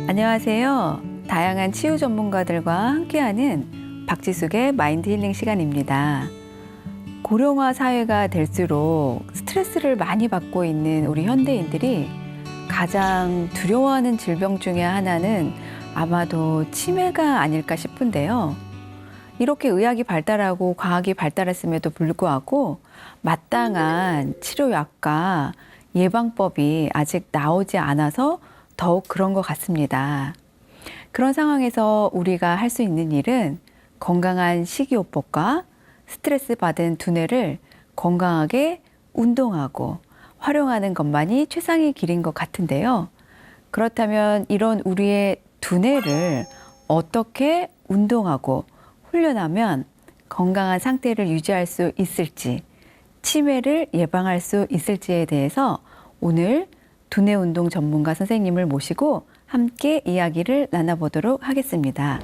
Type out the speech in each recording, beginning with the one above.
안녕하세요. 다양한 치유 전문가들과 함께하는 박지숙의 마인드 힐링 시간입니다. 고령화 사회가 될수록 스트레스를 많이 받고 있는 우리 현대인들이 가장 두려워하는 질병 중에 하나는 아마도 치매가 아닐까 싶은데요. 이렇게 의학이 발달하고 과학이 발달했음에도 불구하고 마땅한 치료약과 예방법이 아직 나오지 않아서 더욱 그런 것 같습니다. 그런 상황에서 우리가 할 수 있는 일은 건강한 식이요법과 스트레스 받은 두뇌를 건강하게 운동하고 활용하는 것만이 최상의 길인 것 같은데요. 그렇다면 이런 우리의 두뇌를 어떻게 운동하고 훈련하면 건강한 상태를 유지할 수 있을지, 치매를 예방할 수 있을지에 대해서 오늘 두뇌 운동 전문가 선생님을 모시고 함께 이야기를 나눠보도록 하겠습니다.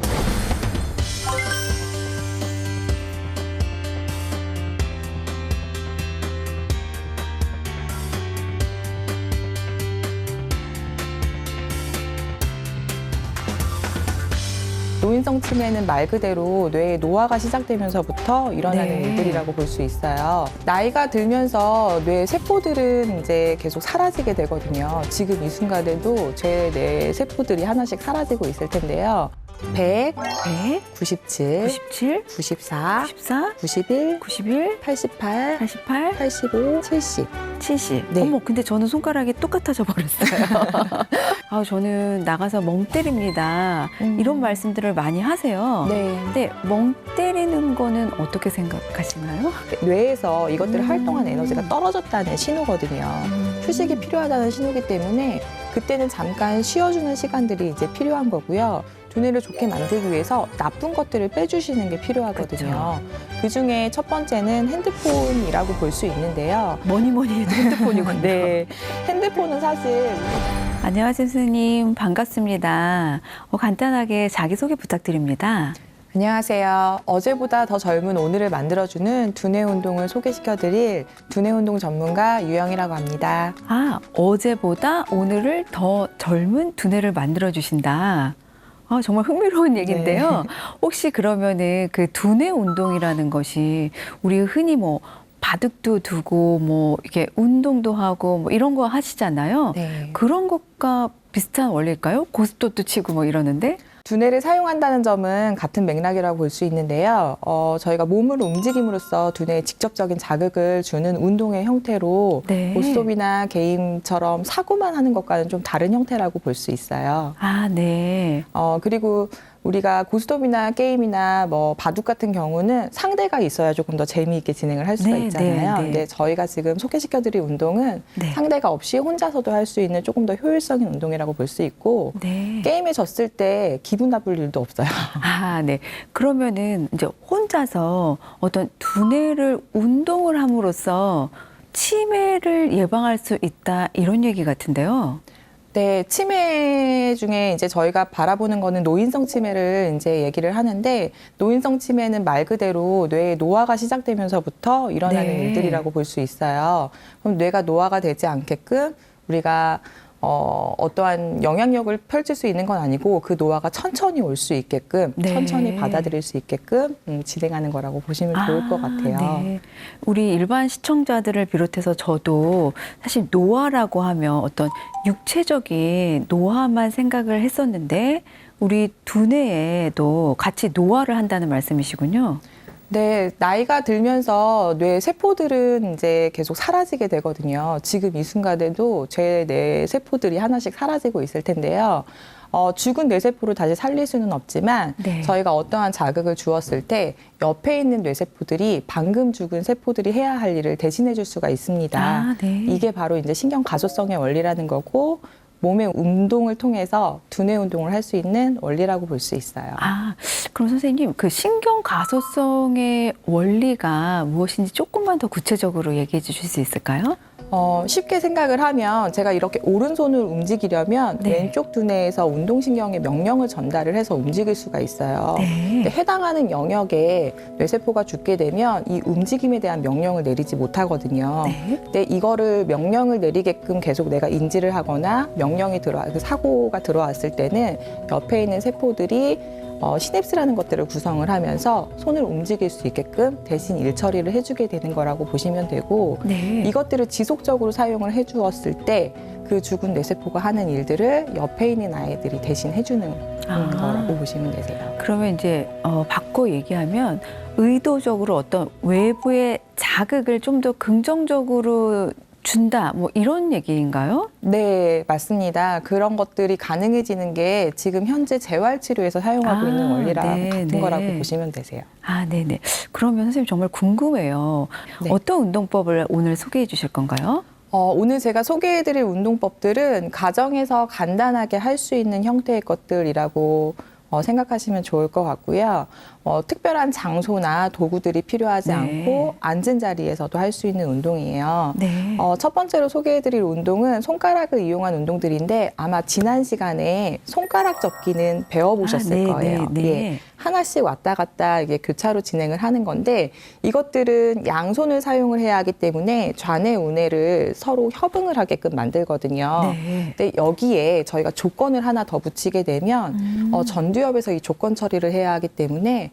노인성 치매는 말 그대로 뇌의 노화가 시작되면서부터 일어나는 일들이라고 볼 수 있어요. 나이가 들면서 뇌 세포들은 이제 계속 사라지게 되거든요. 지금 이 순간에도 제 뇌 세포들이 하나씩 사라지고 있을 텐데요. 100, 97, 97, 94, 94, 91, 91, 88, 88, 85, 70. 70. 네. 어머, 근데 저는 손가락이 똑같아져 버렸어요. 아, 저는 나가서 멍 때립니다. 이런 말씀들을 많이 하세요. 네. 근데 멍 때리는 거는 어떻게 생각하시나요? 뇌에서 이것들을 활동한 에너지가 떨어졌다는 신호거든요. 휴식이 필요하다는 신호기 때문에 그때는 잠깐 쉬어주는 시간들이 이제 필요한 거고요. 두뇌를 좋게 만들기 위해서 나쁜 것들을 빼주시는 게 필요하거든요. 그중에 첫 번째는 핸드폰이라고 볼 수 있는데요. 뭐니 해도 핸드폰이군요. 네, 핸드폰은 사실 안녕하세요, 선생님. 반갑습니다. 간단하게 자기소개 부탁드립니다. 안녕하세요. 어제보다 더 젊은 오늘을 만들어주는 두뇌 운동을 소개시켜드릴 두뇌 운동 전문가 유영이라고 합니다. 아, 어제보다 오늘을 더 젊은 두뇌를 만들어주신다. 아, 정말 흥미로운 얘기인데요. 네. 혹시 그러면은 그 두뇌 운동이라는 것이 우리 흔히 뭐 바둑도 두고 뭐 이렇게 운동도 하고 뭐 이런 거 하시잖아요. 네. 그런 것과 비슷한 원리일까요? 고스톱도 치고 뭐 이러는데? 두뇌를 사용한다는 점은 같은 맥락이라고 볼 수 있는데요. 저희가 몸을 움직임으로써 두뇌에 직접적인 자극을 주는 운동의 형태로 네. 고스톱이나 게임처럼 사고만 하는 것과는 좀 다른 형태라고 볼 수 있어요. 아, 네. 그리고 우리가 고스톱이나 게임이나 뭐 바둑 같은 경우는 상대가 있어야 조금 더 재미있게 진행을 할 수가 네, 있잖아요. 네, 네. 근데 저희가 지금 소개시켜드릴 운동은 네. 상대가 없이 혼자서도 할 수 있는 조금 더 효율적인 운동이라고 볼 수 있고 네. 게임에 졌을 때 기분 나쁠 일도 없어요. 아, 네. 그러면은 이제 혼자서 어떤 두뇌를 운동을 함으로써 치매를 예방할 수 있다 이런 얘기 같은데요. 네, 치매 중에 이제 저희가 바라보는 거는 노인성 치매를 이제 얘기를 하는데 노인성 치매는 말 그대로 뇌의 노화가 시작되면서부터 일어나는 네. 일들이라고 볼 수 있어요. 그럼 뇌가 노화가 되지 않게끔 우리가 어떠한 영향력을 펼칠 수 있는 건 아니고 그 노화가 천천히 올 수 있게끔 네. 천천히 받아들일 수 있게끔 진행하는 거라고 보시면 좋을 것 같아요. 네. 우리 일반 시청자들을 비롯해서 저도 사실 노화라고 하면 어떤 육체적인 노화만 생각을 했었는데 우리 두뇌에도 같이 노화를 한다는 말씀이시군요. 네, 나이가 들면서 뇌 세포들은 이제 계속 사라지게 되거든요. 지금 이 순간에도 제 뇌 세포들이 하나씩 사라지고 있을 텐데요. 죽은 뇌세포를 다시 살릴 수는 없지만 네. 저희가 어떠한 자극을 주었을 때 옆에 있는 뇌세포들이 방금 죽은 세포들이 해야 할 일을 대신해 줄 수가 있습니다. 아, 네. 이게 바로 이제 신경 가소성의 원리라는 거고 몸의 운동을 통해서 두뇌 운동을 할 수 있는 원리라고 볼 수 있어요. 아, 그럼 선생님, 그 신경 가소성의 원리가 무엇인지 조금만 더 구체적으로 얘기해 주실 수 있을까요? 쉽게 생각을 하면 제가 이렇게 오른손을 움직이려면 네. 왼쪽 두뇌에서 운동신경에 명령을 전달을 해서 움직일 수가 있어요. 네. 근데 해당하는 영역에 뇌세포가 죽게 되면 이 움직임에 대한 명령을 내리지 못하거든요. 네. 근데 이거를 명령을 내리게끔 계속 내가 인지를 하거나 명령이 사고가 들어왔을 때는 옆에 있는 세포들이 시냅스라는 것들을 구성을 하면서 손을 움직일 수 있게끔 대신 일처리를 해주게 되는 거라고 보시면 되고 네. 이것들을 지속적으로 사용을 해주었을 때 그 죽은 뇌세포가 하는 일들을 옆에 있는 아이들이 대신 해주는 거라고 보시면 되세요. 그러면 이제 바꿔 얘기하면 의도적으로 어떤 외부의 자극을 좀 더 긍정적으로 준다, 뭐 이런 얘기인가요? 네, 맞습니다. 그런 것들이 가능해지는 게 지금 현재 재활치료에서 사용하고 있는 원리랑 네, 같은 네. 거라고 보시면 되세요. 아, 네네. 그러면 선생님 정말 궁금해요. 네. 어떤 운동법을 오늘 소개해 주실 건가요? 오늘 제가 소개해드릴 운동법들은 가정에서 간단하게 할 수 있는 형태의 것들이라고 생각하시면 좋을 것 같고요. 특별한 장소나 도구들이 필요하지 네. 않고 앉은 자리에서도 할 수 있는 운동이에요. 네. 첫 번째로 소개해드릴 운동은 손가락을 이용한 운동들인데 아마 지난 시간에 손가락 접기는 배워보셨을 네, 거예요. 네, 네. 예. 하나씩 왔다 갔다 이게 교차로 진행을 하는 건데 이것들은 양손을 사용을 해야 하기 때문에 좌뇌 우뇌를 서로 협응을 하게끔 만들거든요. 네. 근데 여기에 저희가 조건을 하나 더 붙이게 되면 전두엽에서 이 조건 처리를 해야 하기 때문에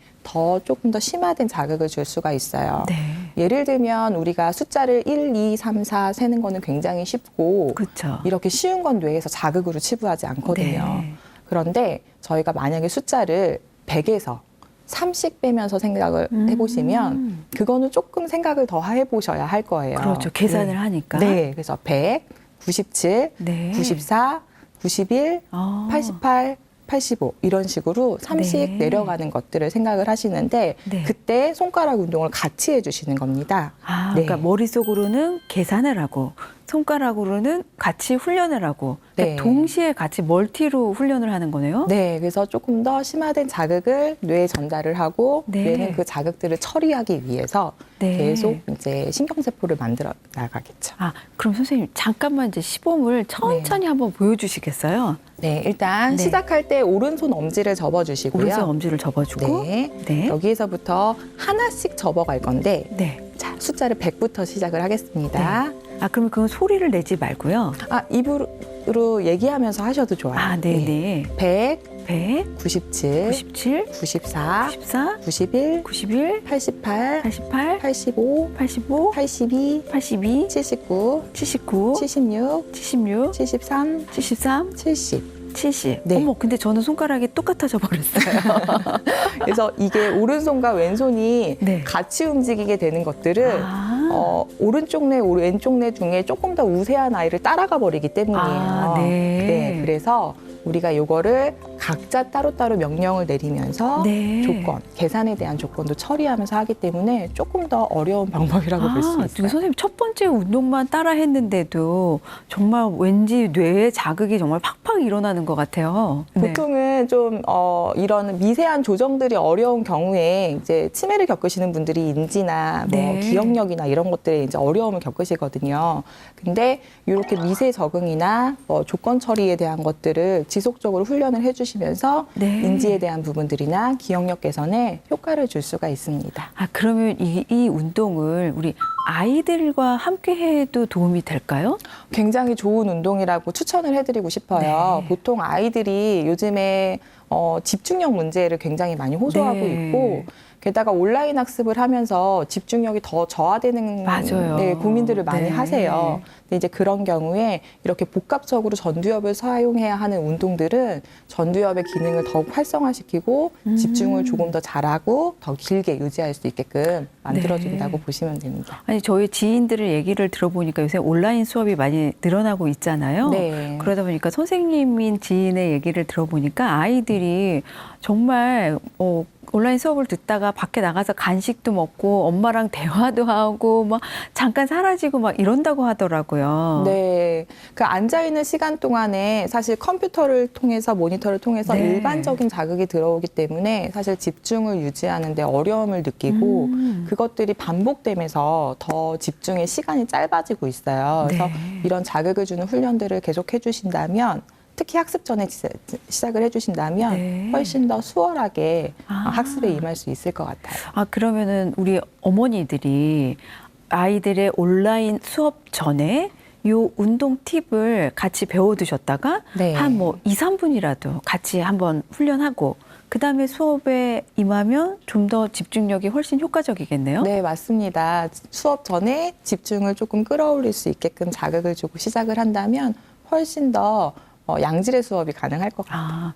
조금 더 심화된 자극을 줄 수가 있어요. 네. 예를 들면 우리가 숫자를 1, 2, 3, 4 세는 거는 굉장히 쉽고 그렇죠. 이렇게 쉬운 건 뇌에서 자극으로 치부하지 않거든요. 네. 그런데 저희가 만약에 숫자를 100에서 30 빼면서 생각을 해보시면 그거는 조금 생각을 더 해보셔야 할 거예요. 그렇죠. 계산을 네. 하니까. 네. 그래서 100, 97, 네. 94, 91, 아. 88, 85 이런 식으로 3씩 네. 내려가는 것들을 생각을 하시는데 네. 그때 손가락 운동을 같이 해주시는 겁니다. 아, 네. 그러니까 머릿속으로는 계산을 하고 손가락으로는 같이 훈련을 하고 그러니까 네. 동시에 같이 멀티로 훈련을 하는 거네요. 네, 그래서 조금 더 심화된 자극을 뇌에 전달을 하고 네. 뇌는 그 자극들을 처리하기 위해서 네. 계속 이제 신경세포를 만들어 나가겠죠. 아, 그럼 선생님 잠깐만 이제 시범을 천천히 한번 보여주시겠어요? 네, 일단 네. 시작할 때 오른손 엄지를 접어주시고요. 오른손 엄지를 접어주고 네, 네. 여기에서부터 하나씩 접어갈 건데 네. 자, 숫자를 100부터 시작을 하겠습니다. 아, 그러면 그건 소리를 내지 말고요. 입으로 얘기하면서 하셔도 좋아요. 아, 네네. 100, 100, 97, 97, 94, 94, 91, 91, 88, 88, 85, 85, 82, 82, 79, 79, 76, 76, 73, 73, 70. 70. 네. 어머, 근데 저는 손가락이 똑같아져 버렸어요. 그래서 이게 오른손과 왼손이 네. 같이 움직이게 되는 것들은 아. 오른쪽 뇌, 왼쪽 뇌 중에 조금 더 우세한 아이를 따라가 버리기 때문이에요. 아, 네. 그래서 우리가 요거를 각자 따로따로 명령을 내리면서 네. 조건, 계산에 대한 조건도 처리하면서 하기 때문에 조금 더 어려운 방법이라고 볼 수 지금 있어요. 선생님 첫 번째 운동만 따라 했는데도 정말 왠지 뇌에 자극이 정말 팍팍 일어나는 것 같아요. 네. 보통은 좀 이런 미세한 조정들이 어려운 경우에 이제 치매를 겪으시는 분들이 인지나 뭐 네. 기억력이나 이런 것들에 이제 어려움을 겪으시거든요. 근데 이렇게 미세 적응이나 뭐 조건 처리에 대한 것들을 지속적으로 훈련을 해주시면서 네. 인지에 대한 부분들이나 기억력 개선에 효과를 줄 수가 있습니다. 아, 그러면 이 운동을 우리 아이들과 함께 해도 도움이 될까요? 굉장히 좋은 운동이라고 추천을 해드리고 싶어요. 네. 보통 아이들이 요즘에 집중력 문제를 굉장히 많이 호소하고 네. 있고 게다가 온라인 학습을 하면서 집중력이 더 저하되는 맞아요. 네, 고민들을 많이 네. 하세요. 근데 이제 그런 경우에 이렇게 복합적으로 전두엽을 사용해야 하는 운동들은 전두엽의 기능을 더욱 활성화시키고 집중을 조금 더 잘하고 더 길게 유지할 수 있게끔 만들어준다고 네. 보시면 됩니다. 아니, 저희 지인들의 얘기를 들어보니까 요새 온라인 수업이 많이 늘어나고 있잖아요. 네. 그러다 보니까 선생님인 지인의 얘기를 들어보니까 아이들이 정말 온라인 수업을 듣다가 밖에 나가서 간식도 먹고 엄마랑 대화도 하고 막 잠깐 사라지고 막 이런다고 하더라고요. 네. 그 앉아있는 시간 동안에 사실 컴퓨터를 통해서 모니터를 통해서 네. 일반적인 자극이 들어오기 때문에 사실 집중을 유지하는 데 어려움을 느끼고 그것들이 반복되면서 더 집중의 시간이 짧아지고 있어요. 그래서 네. 이런 자극을 주는 훈련들을 계속 해주신다면 특히 학습 전에 시작을 해주신다면 네. 훨씬 더 수월하게 아. 학습에 임할 수 있을 것 같아요. 아, 그러면은 우리 어머니들이 아이들의 온라인 수업 전에 요 운동 팁을 같이 배워두셨다가 네. 한 뭐 2, 3분이라도 같이 한번 훈련하고 그다음에 수업에 임하면 좀 더 집중력이 훨씬 효과적이겠네요. 네, 맞습니다. 수업 전에 집중을 조금 끌어올릴 수 있게끔 자극을 주고 시작을 한다면 훨씬 더 양질의 수업이 가능할 것 같아요. 아,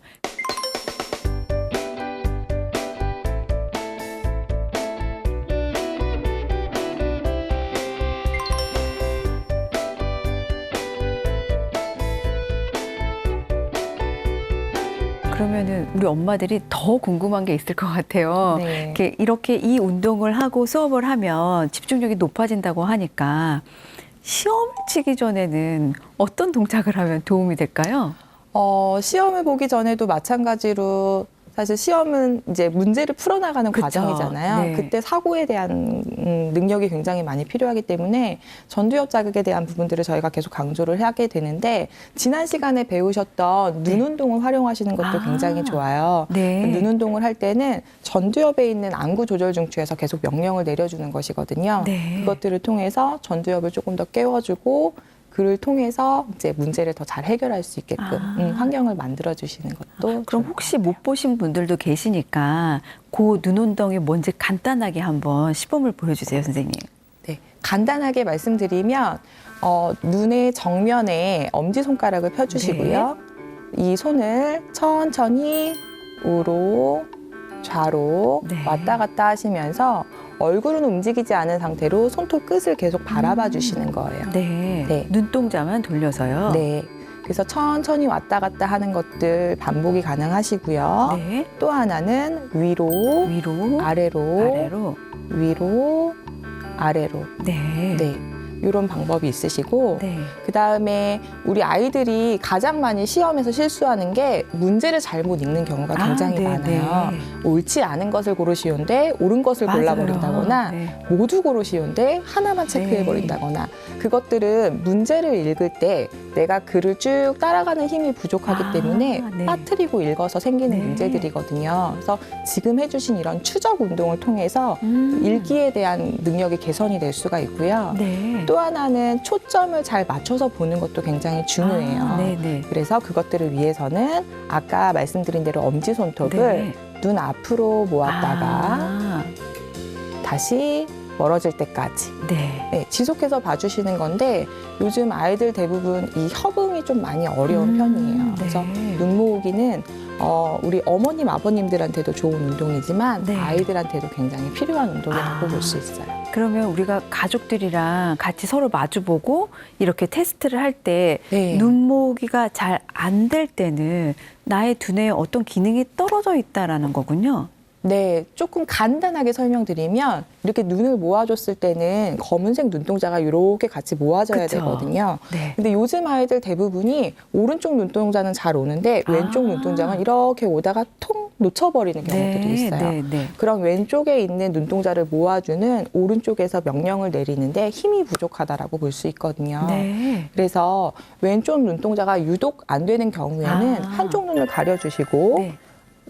그러면은 우리 엄마들이 더 궁금한 게 있을 것 같아요. 네. 이렇게 이 운동을 하고 수업을 하면 집중력이 높아진다고 하니까 시험 치기 전에는 어떤 동작을 하면 도움이 될까요? 시험을 보기 전에도 마찬가지로 사실 시험은 이제 문제를 풀어나가는 그쵸. 과정이잖아요. 네. 그때 사고에 대한 능력이 굉장히 많이 필요하기 때문에 전두엽 자극에 대한 부분들을 저희가 계속 강조를 하게 되는데 지난 시간에 배우셨던 눈 운동을 활용하시는 것도 아. 굉장히 좋아요. 네. 눈 운동을 할 때는 전두엽에 있는 안구 조절 중추에서 계속 명령을 내려주는 것이거든요. 네. 그것들을 통해서 전두엽을 조금 더 깨워주고 그를 통해서 이제 문제를 더 잘 해결할 수 있게끔 환경을 만들어 주시는 것도 그럼 혹시 못 보신 분들도 계시니까 그 눈 운동이 뭔지 간단하게 한번 시범을 보여주세요, 선생님. 네, 간단하게 말씀드리면 눈의 정면에 엄지손가락을 펴주시고요. 이 손을 천천히 우로 좌로 네. 왔다 갔다 하시면서 얼굴은 움직이지 않은 상태로 손톱 끝을 계속 바라봐 주시는 거예요. 네. 네. 눈동자만 돌려서요. 네. 그래서 천천히 왔다 갔다 하는 것들 반복이 가능하시고요. 네. 또 하나는 위로, 위로, 아래로, 아래로. 위로, 아래로. 네. 네. 이런 방법이 있으시고 네. 그다음에 우리 아이들이 가장 많이 시험에서 실수하는 게 문제를 잘못 읽는 경우가 굉장히 많아요. 네. 옳지 않은 것을 고르시온데 옳은 것을 맞아요. 골라버린다거나 네. 모두 고르시온데 하나만 체크해버린다거나 그것들은 문제를 읽을 때 내가 글을 쭉 따라가는 힘이 부족하기 아, 때문에 네. 빠뜨리고 읽어서 생기는 네. 문제들이거든요. 그래서 지금 해주신 이런 추적 운동을 통해서 읽기에 대한 능력이 개선이 될 수가 있고요. 네. 또 하나는 초점을 잘 맞춰서 보는 것도 굉장히 중요해요. 아, 네네. 그래서 그것들을 위해서는 아까 말씀드린 대로 엄지손톱을 네. 눈 앞으로 모았다가 아, 다시 멀어질 때까지 네. 네, 지속해서 봐주시는 건데 요즘 아이들 대부분 이 협응이 좀 많이 어려운 편이에요. 네. 그래서 눈 모으기는 우리 어머님, 아버님들한테도 좋은 운동이지만 네. 아이들한테도 굉장히 필요한 운동이라고 아. 볼 수 있어요. 그러면 우리가 가족들이랑 같이 서로 마주보고 이렇게 테스트를 할 때 네. 눈 모으기가 잘 안 될 때는 나의 두뇌에 어떤 기능이 떨어져 있다라는 거군요. 네, 조금 간단하게 설명드리면 이렇게 눈을 모아줬을 때는 검은색 눈동자가 이렇게 같이 모아져야 그쵸. 되거든요. 네. 근데 요즘 아이들 대부분이 오른쪽 눈동자는 잘 오는데 왼쪽 아. 눈동자는 이렇게 오다가 통 놓쳐버리는 경우들이 있어요. 네, 네. 그럼 왼쪽에 있는 눈동자를 모아주는 오른쪽에서 명령을 내리는데 힘이 부족하다라고 볼 수 있거든요. 네. 그래서 왼쪽 눈동자가 유독 안 되는 경우에는 아. 한쪽 눈을 가려주시고 네.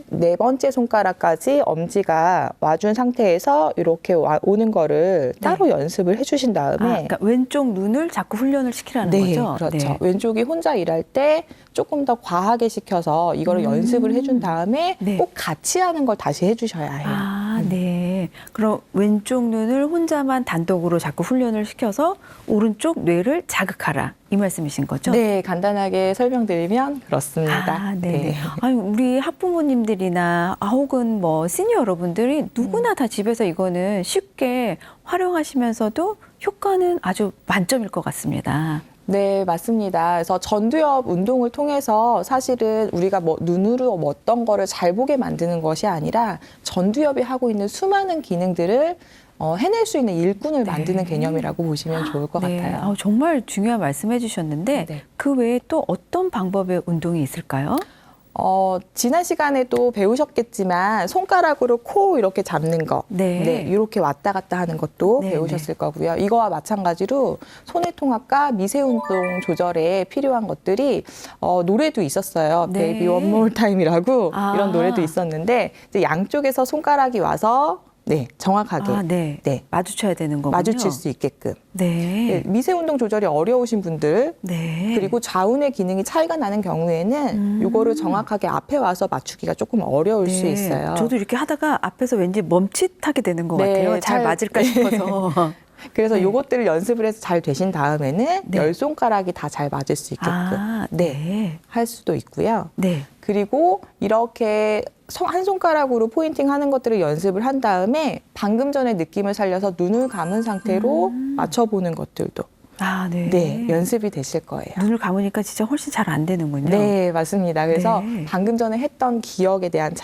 네 번째 손가락까지 엄지가 와준 상태에서 이렇게 오는 거를 따로 연습을 해주신 다음에 그러니까 왼쪽 눈을 자꾸 훈련을 시키라는 네, 거죠. 그렇죠. 네. 왼쪽이 혼자 일할 때 조금 더 과하게 시켜서 이거를 연습을 해준 다음에 네. 꼭 같이 하는 걸 다시 해주셔야 해요. 아, 네. 그럼 왼쪽 눈을 혼자만 단독으로 자꾸 훈련을 시켜서 오른쪽 뇌를 자극하라. 이 말씀이신 거죠? 네, 간단하게 설명드리면 그렇습니다. 아, 네. 아니, 우리 학부모님들이나 혹은 뭐 시니어 여러분들이 누구나 다 집에서 이거는 쉽게 활용하시면서도 효과는 아주 만점일 것 같습니다. 네, 맞습니다. 그래서 전두엽 운동을 통해서 사실은 우리가 뭐 눈으로 뭐 어떤 거를 잘 보게 만드는 것이 아니라 전두엽이 하고 있는 수많은 기능들을 해낼 수 있는 일꾼을 네. 만드는 개념이라고 보시면 좋을 것 네. 같아요. 정말 중요한 말씀해 주셨는데 네. 그 외에 또 어떤 방법의 운동이 있을까요? 지난 시간에도 배우셨겠지만 손가락으로 코 이렇게 잡는 거, 네. 이렇게 왔다 갔다 하는 것도 네, 배우셨을 거고요. 이거와 마찬가지로 손의 통합과 미세 운동 조절에 필요한 것들이 노래도 있었어요. 네. Baby One More Time이라고 아. 이런 노래도 있었는데 이제 양쪽에서 손가락이 와서 정확하게 네. 마주쳐야 되는 거군요. 마주칠 수 있게끔. 네. 미세 운동 조절이 어려우신 분들 네. 그리고 좌우의 기능이 차이가 나는 경우에는 요거를 정확하게 앞에 와서 맞추기가 조금 어려울 수 있어요. 저도 이렇게 하다가 앞에서 왠지 멈칫하게 되는 것 네, 같아요. 잘 맞을까 싶어서. 그래서 네. 요것들을 연습을 해서 잘 되신 다음에는 네. 열 손가락이 다 잘 맞을 수 있게끔 네. 할 수도 있고요. 네. 그리고 이렇게 한 손가락으로 포인팅 하는 것들을 연습을 한 다음에 방금 전에 느낌을 살려서 눈을 감은 상태로 맞춰보는 것들도 네. 연습이 되실 거예요. 눈을 감으니까 진짜 훨씬 잘 안 되는군요. 네, 맞습니다. 그래서 네. 방금 전에 했던 기억에 대한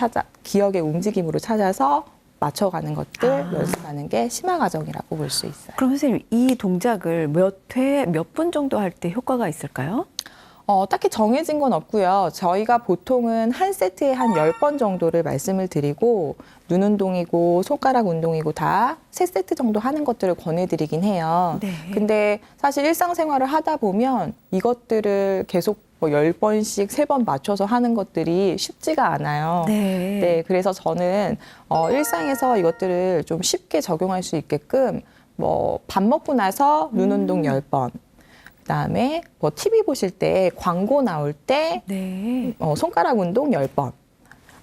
기억의 움직임으로 찾아서 맞춰가는 것들 연습하는 게 심화 과정이라고 볼 수 있어요. 그럼 선생님, 이 동작을 몇 회, 몇 분 정도 할 때 효과가 있을까요? 딱히 정해진 건 없고요. 저희가 보통은 한 세트에 한 10번 정도를 말씀을 드리고 눈 운동이고 손가락 운동이고 다 3세트 정도 하는 것들을 권해드리긴 해요. 네. 근데 사실 일상생활을 하다 보면 이것들을 계속 뭐 10번씩 3번 맞춰서 하는 것들이 쉽지가 않아요. 네. 그래서 저는 일상에서 이것들을 좀 쉽게 적용할 수 있게끔 뭐 밥 먹고 나서 눈 운동 10번 그다음에 뭐 TV 보실 때 광고 나올 때 네. 손가락 운동 10번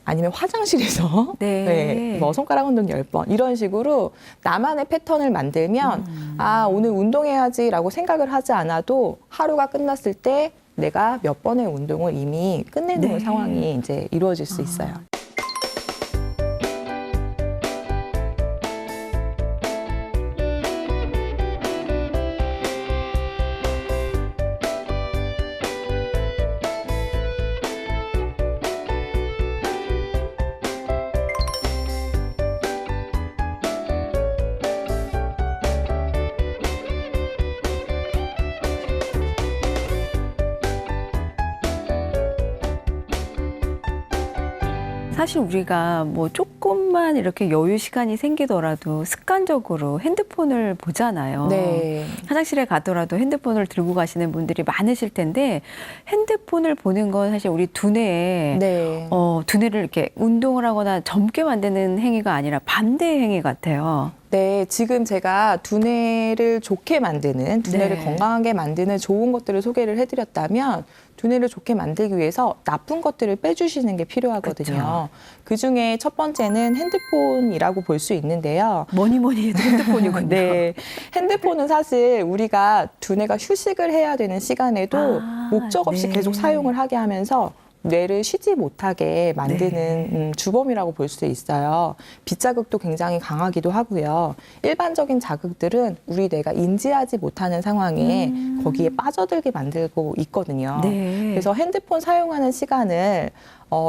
아니면 화장실에서 네. 뭐 손가락 운동 10번 이런 식으로 나만의 패턴을 만들면 오늘 운동해야지라고 생각을 하지 않아도 하루가 끝났을 때 내가 몇 번의 운동을 이미 끝내놓은 네. 상황이 이제 이루어질 수 있어요. 사실 우리가 뭐 조금만 이렇게 여유 시간이 생기더라도 습관적으로 핸드폰을 보잖아요. 네. 화장실에 가더라도 핸드폰을 들고 가시는 분들이 많으실 텐데 핸드폰을 보는 건 사실 우리 두뇌에 네. 두뇌를 이렇게 운동을 하거나 젊게 만드는 행위가 아니라 반대의 행위 같아요. 네, 지금 제가 두뇌를 좋게 만드는, 두뇌를 네. 건강하게 만드는 좋은 것들을 소개를 해드렸다면 두뇌를 좋게 만들기 위해서 나쁜 것들을 빼주시는 게 필요하거든요. 그 중에 첫 번째는 핸드폰이라고 볼 수 있는데요. 뭐니 해도 핸드폰이군요. 네, 핸드폰은 사실 우리가 두뇌가 휴식을 해야 되는 시간에도 목적 없이 네. 계속 사용을 하게 하면서 뇌를 쉬지 못하게 만드는 주범이라고 볼 수 있어요. 빛자극도 굉장히 강하기도 하고요. 일반적인 자극들은 우리 뇌가 인지하지 못하는 상황에 거기에 빠져들게 만들고 있거든요. 네. 그래서 핸드폰 사용하는 시간을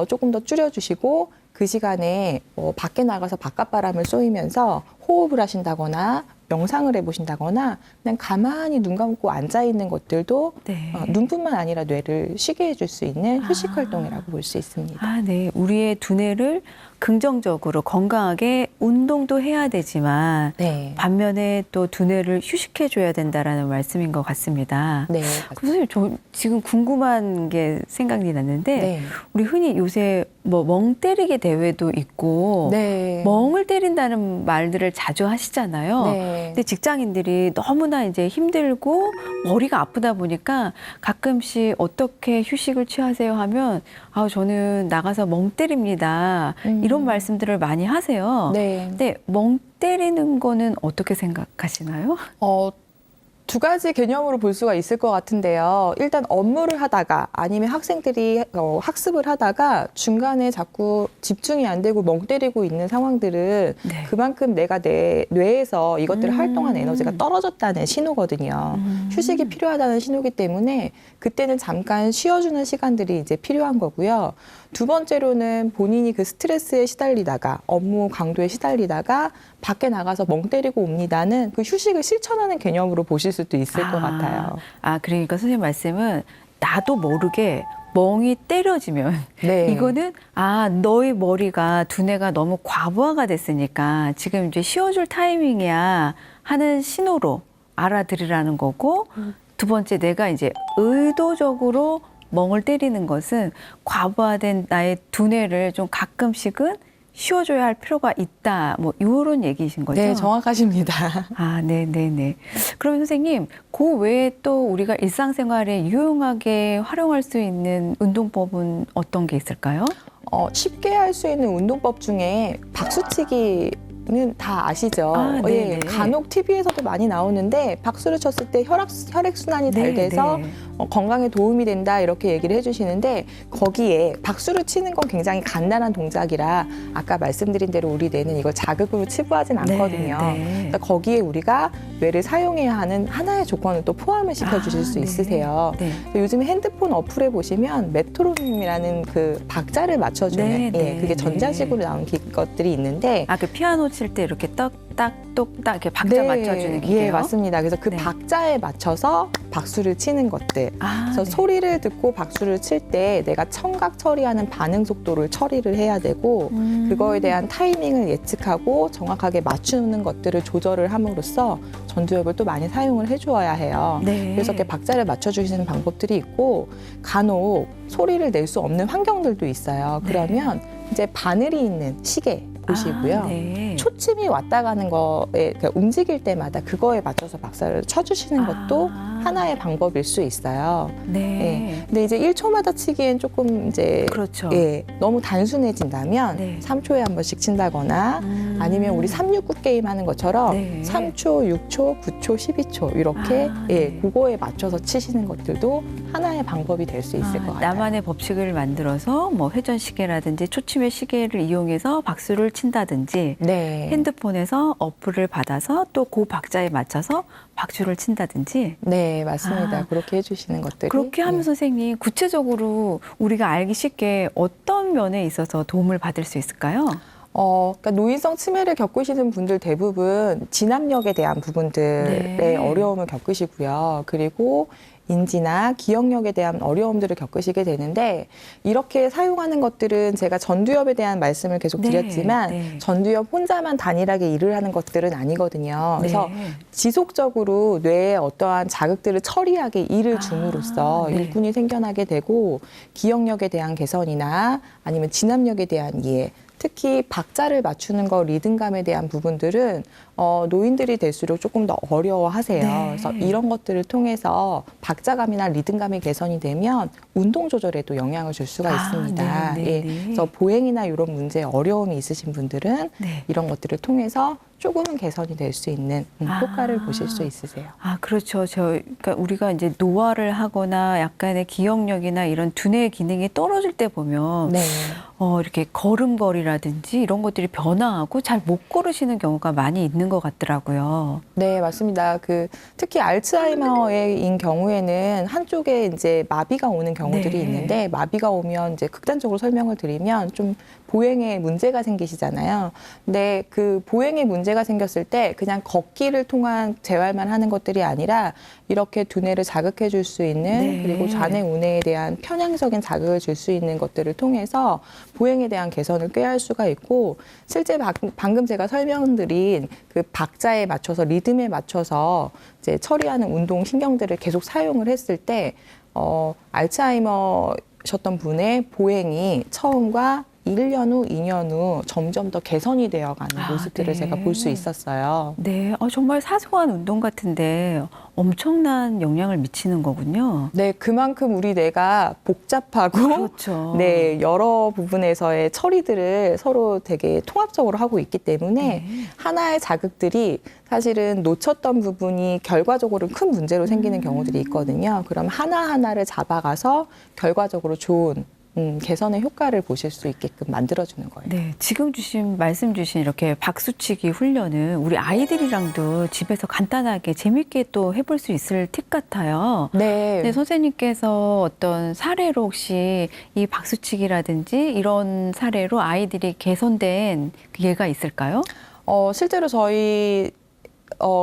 조금 더 줄여주시고 그 시간에 밖에 나가서 바깥바람을 쏘이면서 호흡을 하신다거나 명상을 해보신다거나 그냥 가만히 눈 감고 앉아있는 것들도 네. 눈뿐만 아니라 뇌를 쉬게 해줄 수 있는 휴식 활동이라고 볼 수 있습니다. 네. 우리의 두뇌를 긍정적으로 건강하게 운동도 해야 되지만 네. 반면에 또 두뇌를 휴식해줘야 된다라는 말씀인 것 같습니다. 네. 그럼 선생님, 저 지금 궁금한 게 생각이 났는데 네. 우리 흔히 요새 뭐 멍 때리기 대회도 있고 네. 멍을 때린다는 말들을 자주 하시잖아요. 네. 근데 직장인들이 너무나 이제 힘들고 머리가 아프다 보니까 가끔씩 어떻게 휴식을 취하세요 하면 저는 나가서 멍 때립니다. 이런 말씀들을 많이 하세요. 네. 근데 멍 때리는 거는 어떻게 생각하시나요? 두 가지 개념으로 볼 수가 있을 것 같은데요. 일단 업무를 하다가 아니면 학생들이 학습을 하다가 중간에 자꾸 집중이 안 되고 멍 때리고 있는 상황들은 네. 그만큼 내가 내 뇌에서 이것들을 활동한 에너지가 떨어졌다는 신호거든요. 휴식이 필요하다는 신호기 때문에 그때는 잠깐 쉬어주는 시간들이 이제 필요한 거고요. 두 번째로는 본인이 그 스트레스에 시달리다가 업무 강도에 시달리다가 밖에 나가서 멍 때리고 옵니다는 그 휴식을 실천하는 개념으로 보실 수도 있을 것 같아요. 그러니까 선생님 말씀은 나도 모르게 멍이 때려지면 네. 이거는 너의 머리가 두뇌가 너무 과부하가 됐으니까 지금 이제 쉬어줄 타이밍이야 하는 신호로 알아들으라는 거고 두 번째 내가 이제 의도적으로 멍을 때리는 것은 과부하된 나의 두뇌를 좀 가끔씩은 쉬어줘야 할 필요가 있다. 뭐 이런 얘기이신 거죠? 네, 정확하십니다. 네네네. 그러면 선생님, 그 외에 또 우리가 일상생활에 유용하게 활용할 수 있는 운동법은 어떤 게 있을까요? 쉽게 할 수 있는 운동법 중에 박수치기는 다 아시죠? 네네. 간혹 TV에서도 많이 나오는데 박수를 쳤을 때 혈액순환이 잘 돼서 건강에 도움이 된다 이렇게 얘기를 해주시는데 거기에 박수를 치는 건 굉장히 간단한 동작이라 아까 말씀드린 대로 우리 뇌는 이걸 자극으로 치부하진 않거든요. 그러니까 거기에 우리가 뇌를 사용해야 하는 하나의 조건을 또 포함을 시켜주실 수 있으세요. 요즘 핸드폰 어플에 보시면 메트로놈이라는 그 박자를 맞춰주는 그게 전자식으로 나온 것들이 있는데 그 피아노 칠 때 이렇게 똑딱 이렇게 박자 맞춰주는 기계요? 예, 맞습니다. 그래서 그 박자에 맞춰서 박수를 치는 것들. 그래서 소리를 듣고 박수를 칠 때 내가 청각 처리하는 반응 속도를 처리를 해야 되고 그거에 대한 타이밍을 예측하고 정확하게 맞추는 것들을 조절을 함으로써 전두엽을 또 많이 사용을 해주어야 해요. 그래서 이렇게 박자를 맞춰주시는 방법들이 있고 간혹 소리를 낼 수 없는 환경들도 있어요. 그러면 이제 바늘이 있는 시계 보시고요. 초침이 왔다 가는 거에 그러니까 움직일 때마다 그거에 맞춰서 박자를 쳐주시는 것도 하나의 방법일 수 있어요. 근데 이제 1초마다 치기엔 조금 이제 너무 단순해진다면 3초에 한 번씩 친다거나 아니면 우리 369 게임 하는 것처럼 3초, 6초, 9초, 12초 이렇게 그거에 맞춰서 치시는 것들도 하나의 방법이 될 수 있을 것 같아요. 나만의 법칙을 만들어서 뭐 회전 시계라든지 초침의 시계를 이용해서 박수를 친다든지 핸드폰에서 어플을 받아서 또 그 박자에 맞춰서 박수를 친다든지. 네, 맞습니다. 그렇게 해주시는 것들이. 그렇게 하면 선생님 구체적으로 우리가 알기 쉽게 어떤 면에 있어서 도움을 받을 수 있을까요? 그러니까 노인성 치매를 겪으시는 분들 대부분 진압력에 대한 부분들의 어려움을 겪으시고요. 그리고 인지나 기억력에 대한 어려움들을 겪으시게 되는데 이렇게 사용하는 것들은 제가 전두엽에 대한 말씀을 계속 드렸지만 전두엽 혼자만 단일하게 일을 하는 것들은 아니거든요. 그래서 지속적으로 뇌에 어떠한 자극들을 처리하게 일을 줌으로써 일꾼이 생겨나게 되고 기억력에 대한 개선이나 아니면 진압력에 대한 이해 특히 박자를 맞추는 거 리듬감에 대한 부분들은 노인들이 될수록 조금 더 어려워하세요. 그래서 이런 것들을 통해서 박자감이나 리듬감이 개선이 되면 운동 조절에도 영향을 줄 수가 있습니다. 그래서 보행이나 이런 문제에 어려움이 있으신 분들은 이런 것들을 통해서 조금은 개선이 될 수 있는 효과를 보실 수 있으세요. 그렇죠. 그러니까 우리가 이제 노화를 하거나 약간의 기억력이나 이런 두뇌의 기능이 떨어질 때 보면 이렇게 걸음걸이라든지 이런 것들이 변화하고 잘 못 걸으시는 경우가 많이 있는 것 같더라고요. 네, 맞습니다. 특히 알츠하이머인 경우에는 한쪽에 이제 마비가 오는 경우들이 있는데 마비가 오면 이제 극단적으로 설명을 드리면 좀 보행에 문제가 생기시잖아요. 근데 그 보행에 문제가 생겼을 때 그냥 걷기를 통한 재활만 하는 것들이 아니라 이렇게 두뇌를 자극해 줄 수 있는 그리고 좌뇌 우뇌에 대한 편향적인 자극을 줄 수 있는 것들을 통해서 보행에 대한 개선을 꾀할 수가 있고 실제 방금 제가 설명드린 그 박자에 맞춰서 리듬에 맞춰서 이제 처리하는 운동 신경들을 계속 사용을 했을 때 알츠하이머셨던 분의 보행이 처음과 1년 후, 2년 후 점점 더 개선이 되어가는 모습들을 네. 제가 볼 수 있었어요. 네, 정말 사소한 운동 같은데 엄청난 영향을 미치는 거군요. 네, 그만큼 우리 뇌가 복잡하고 그렇죠. 네, 여러 부분에서의 처리들을 서로 되게 통합적으로 하고 있기 때문에 네. 하나의 자극들이 사실은 놓쳤던 부분이 결과적으로 큰 문제로 생기는 경우들이 있거든요. 그럼 하나하나를 잡아가서 결과적으로 좋은 개선의 효과를 보실 수 있게끔 만들어주는 거예요. 네, 지금 말씀 주신 이렇게 박수치기 훈련은 우리 아이들이랑도 집에서 간단하게 재밌게 또 해볼 수 있을 팁 같아요. 네. 네, 선생님께서 어떤 사례로 혹시 이 박수치기라든지 이런 사례로 아이들이 개선된 예가 있을까요? 실제로 저희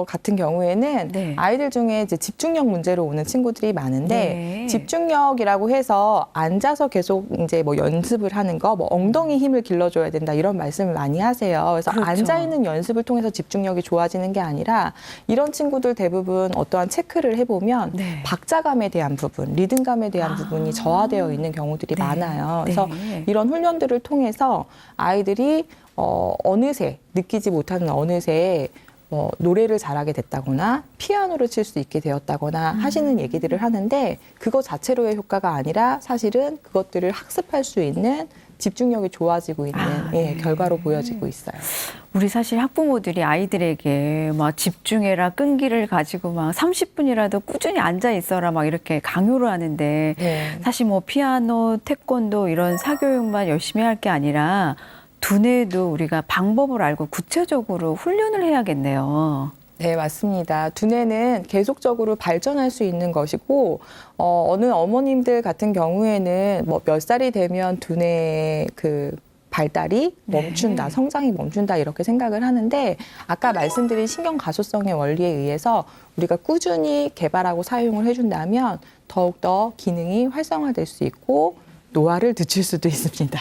같은 경우에는 네. 아이들 중에 이제 집중력 문제로 오는 친구들이 많은데 네. 집중력이라고 해서 앉아서 계속 이제 뭐 연습을 하는 거, 뭐 엉덩이 힘을 길러줘야 된다 이런 말씀을 많이 하세요. 그래서 그렇죠. 앉아 있는 연습을 통해서 집중력이 좋아지는 게 아니라 이런 친구들 대부분 어떠한 체크를 해보면 네. 박자감에 대한 부분, 리듬감에 대한 부분이 저하되어 있는 경우들이 네. 많아요. 그래서 네. 이런 훈련들을 통해서 아이들이 어느새 느끼지 못하는 어느새 노래를 잘하게 됐다거나 피아노를 칠 수 있게 되었다거나 하시는 얘기들을 하는데 그거 자체로의 효과가 아니라 사실은 그것들을 학습할 수 있는 집중력이 좋아지고 있는 네. 결과로 보여지고 있어요. 우리 사실 학부모들이 아이들에게 막 집중해라, 끈기를 가지고 막 30분이라도 꾸준히 앉아 있어라 막 이렇게 강요를 하는데 네. 사실 뭐 피아노, 태권도 이런 사교육만 열심히 할 게 아니라 두뇌도 우리가 방법을 알고 구체적으로 훈련을 해야겠네요. 네, 맞습니다. 두뇌는 계속적으로 발전할 수 있는 것이고, 어느 어머님들 같은 경우에는 뭐 몇 살이 되면 두뇌의 그 발달이 멈춘다, 네. 성장이 멈춘다 이렇게 생각을 하는데 아까 말씀드린 신경 가소성의 원리에 의해서 우리가 꾸준히 개발하고 사용을 해준다면 더욱더 기능이 활성화될 수 있고 노화를 늦출 수도 있습니다.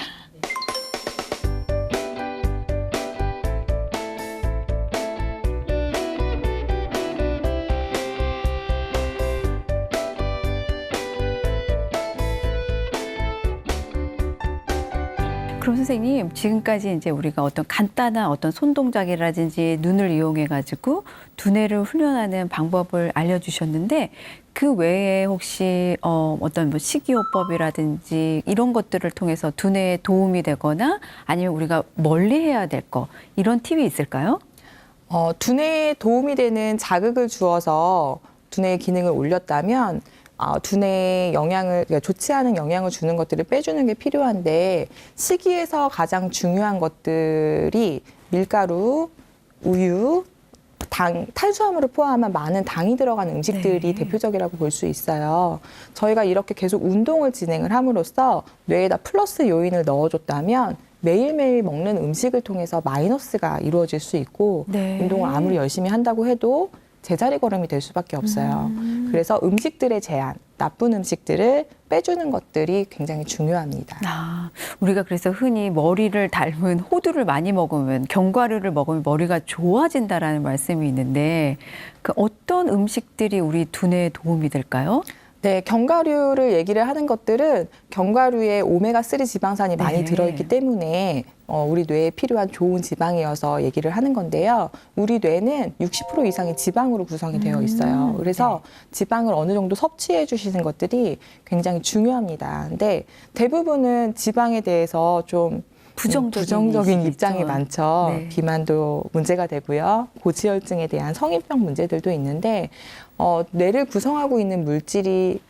그럼 선생님, 지금까지 이제 우리가 어떤 간단한 어떤 손 동작이라든지 눈을 이용해 가지고 두뇌를 훈련하는 방법을 알려주셨는데 그 외에 혹시 어떤 뭐 식이요법이라든지 이런 것들을 통해서 두뇌에 도움이 되거나 아니면 우리가 멀리 해야 될 거 이런 팁이 있을까요? 두뇌에 도움이 되는 자극을 주어서 두뇌의 기능을 올렸다면 두뇌에 그러니까 좋지 않은 영향을 주는 것들을 빼주는 게 필요한데 식이에서 가장 중요한 것들이 밀가루, 우유, 탄수화물을 포함한 많은 당이 들어간 음식들이 네. 대표적이라고 볼 수 있어요. 저희가 이렇게 계속 운동을 진행을 함으로써 뇌에다 플러스 요인을 넣어줬다면 매일매일 먹는 음식을 통해서 마이너스가 이루어질 수 있고 네. 운동을 아무리 열심히 한다고 해도 제자리 걸음이 될 수밖에 없어요. 그래서 음식들의 제한, 나쁜 음식들을 빼주는 것들이 굉장히 중요합니다. 우리가 그래서 흔히 머리를 닮은 호두를 많이 먹으면 견과류를 먹으면 머리가 좋아진다라는 말씀이 있는데 그 어떤 음식들이 우리 두뇌에 도움이 될까요? 네, 견과류를 얘기를 하는 것들은 견과류에 오메가3 지방산이 많이 네. 들어있기 때문에 우리 뇌에 필요한 좋은 지방이어서 얘기를 하는 건데요. 우리 뇌는 60% 이상의 지방으로 구성이 되어 있어요. 그래서 지방을 어느 정도 섭취해 주시는 것들이 굉장히 중요합니다. 근데 대부분은 지방에 대해서 좀 부정적인 입장이 있죠. 많죠. 네. 비만도 문제가 되고요. 고지혈증에 대한 성인병 문제들도 있는데 뇌를 구성하고 있는 물질이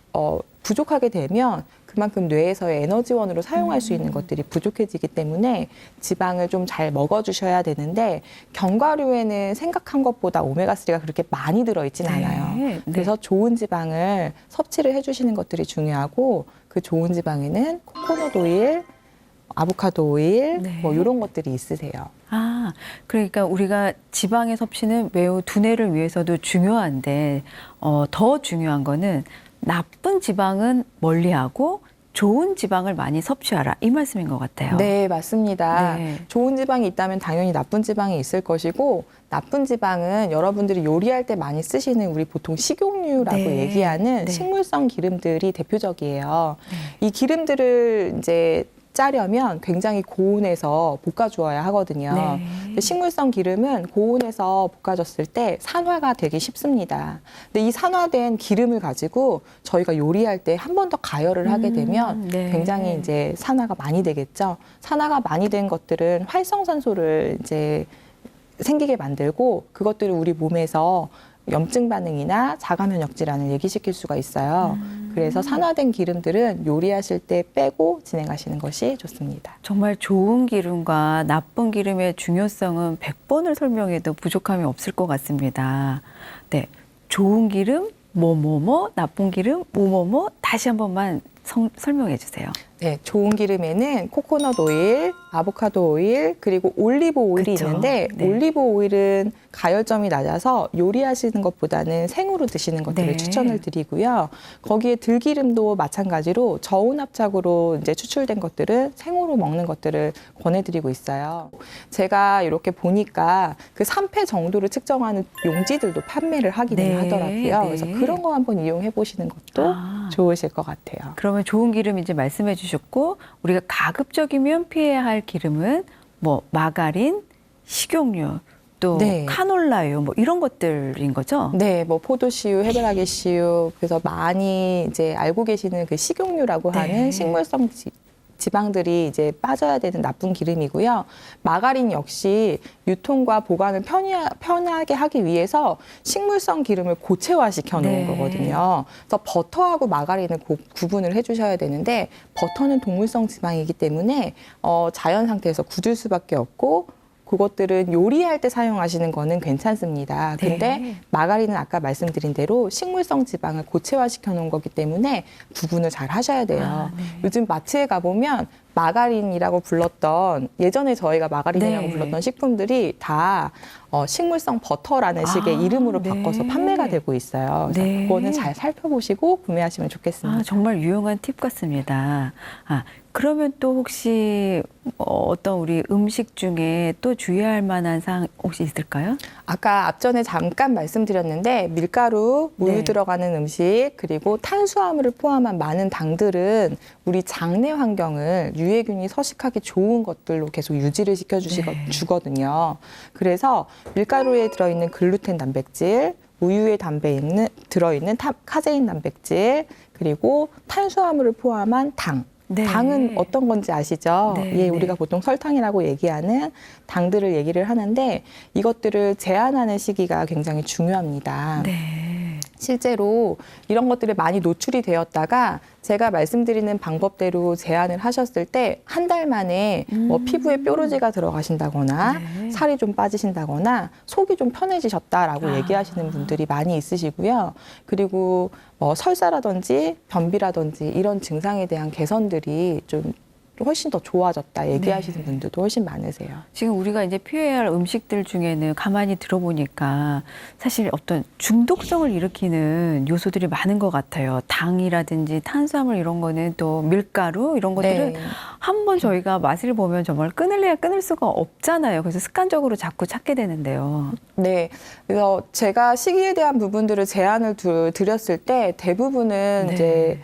부족하게 되면 그만큼 뇌에서의 에너지원으로 사용할 수 있는 것들이 부족해지기 때문에 지방을 좀 잘 먹어주셔야 되는데 견과류에는 생각한 것보다 오메가3가 그렇게 많이 들어있진 않아요. 네. 그래서 좋은 지방을 섭취를 해주시는 것들이 중요하고 그 좋은 지방에는 코코넛 오일, 아보카도 오일, 네. 뭐 이런 것들이 있으세요. 그러니까 우리가 지방의 섭취는 매우 두뇌를 위해서도 중요한데 더 중요한 거는 나쁜 지방은 멀리하고 좋은 지방을 많이 섭취하라 이 말씀인 것 같아요. 네, 맞습니다. 네. 좋은 지방이 있다면 당연히 나쁜 지방이 있을 것이고 나쁜 지방은 여러분들이 요리할 때 많이 쓰시는 우리 보통 식용유라고 네. 얘기하는 네. 식물성 기름들이 대표적이에요. 이 기름들을 이제 짜려면 굉장히 고온에서 볶아주어야 하거든요. 네. 근데 식물성 기름은 고온에서 볶아졌을 때 산화가 되기 쉽습니다. 근데 이 산화된 기름을 가지고 저희가 요리할 때 한 번 더 가열을 하게 되면 네. 굉장히 이제 산화가 많이 되겠죠. 산화가 많이 된 것들은 활성산소를 이제 생기게 만들고 그것들을 우리 몸에서 염증 반응이나 자가 면역 질환을 얘기시킬 수가 있어요. 그래서 산화된 기름들은 요리하실 때 빼고 진행하시는 것이 좋습니다. 정말 좋은 기름과 나쁜 기름의 중요성은 100번을 설명해도 부족함이 없을 것 같습니다. 네, 좋은 기름 뭐뭐뭐, 나쁜 기름 뭐뭐뭐 다시 한 번만 설명해 주세요. 네, 좋은 기름에는 코코넛 오일, 아보카도 오일, 그리고 올리브 오일이 그쵸. 있는데 네. 올리브 오일은 가열점이 낮아서 요리하시는 것보다는 생으로 드시는 것들을 네. 추천을 드리고요. 거기에 들기름도 마찬가지로 저온압착으로 이제 추출된 것들은 생으로 먹는 것들을 권해드리고 있어요. 제가 이렇게 보니까 그 산패 정도를 측정하는 용지들도 판매를 하기는 네. 하더라고요. 네. 그래서 그런 거 한번 이용해 보시는 것도 좋으실 것 같아요. 그러면 좋은 기름인지 말씀해 주셨고 우리가 가급적이면 피해야 할 기름은 뭐 마가린, 식용유, 또 네. 카놀라유 뭐 이런 것들인 거죠? 네, 뭐 포도씨유, 해바라기 씨유, 그래서 많이 이제 알고 계시는 그 식용유라고 네. 하는 식물성 지방들이 이제 빠져야 되는 나쁜 기름이고요. 마가린 역시 유통과 보관을 편하게 하기 위해서 식물성 기름을 고체화시켜 놓은 네. 거거든요. 그래서 버터하고 마가린을 구분을 해주셔야 되는데 버터는 동물성 지방이기 때문에 자연 상태에서 굳을 수밖에 없고 그것들은 요리할 때 사용하시는 거는 괜찮습니다. 네. 근데 마가린은 아까 말씀드린 대로 식물성 지방을 고체화시켜 놓은 거기 때문에 구분을 잘 하셔야 돼요. 네. 요즘 마트에 가보면 마가린이라고 불렀던 예전에 저희가 마가린이라고 네. 불렀던 식품들이 다 식물성 버터라는 식의 이름으로 네. 바꿔서 판매가 되고 있어요. 그래서 네. 그거는 잘 살펴보시고 구매하시면 좋겠습니다. 정말 유용한 팁 같습니다. 그러면 또 혹시 어떤 우리 음식 중에 또 주의할 만한 사항 혹시 있을까요? 아까 앞전에 잠깐 말씀드렸는데 밀가루, 무유 네. 들어가는 음식 그리고 탄수화물을 포함한 많은 당들은 우리 장내 환경을 유해균이 서식하기 좋은 것들로 계속 유지를 네. 시켜주거든요. 그래서 밀가루에 들어있는 글루텐 단백질, 우유에 들어있는 카제인 단백질 그리고 탄수화물을 포함한 당. 네. 당은 어떤 건지 아시죠? 네, 예, 네. 우리가 보통 설탕이라고 얘기하는 당들을 얘기를 하는데 이것들을 제한하는 시기가 굉장히 중요합니다. 네. 실제로 이런 것들이 많이 노출이 되었다가 제가 말씀드리는 방법대로 제한을 하셨을 때 한 달 만에 뭐 피부에 뾰루지가 들어가신다거나 네. 살이 좀 빠지신다거나 속이 좀 편해지셨다라고 얘기하시는 분들이 많이 있으시고요. 그리고 뭐 설사라든지 변비라든지 이런 증상에 대한 개선들이 좀 훨씬 더 좋아졌다 얘기하시는 분들도 훨씬 많으세요. 지금 우리가 이제 피해야 할 음식들 중에는 가만히 들어보니까 사실 어떤 중독성을 일으키는 요소들이 많은 것 같아요. 당이라든지 탄수화물 이런 거는 또 밀가루 이런 것들은 네. 한번 저희가 맛을 보면 정말 끊을래야 끊을 수가 없잖아요. 그래서 습관적으로 자꾸 찾게 되는데요. 네. 그래서 제가 식이에 대한 부분들을 제안을 드렸을 때 대부분은 네. 이제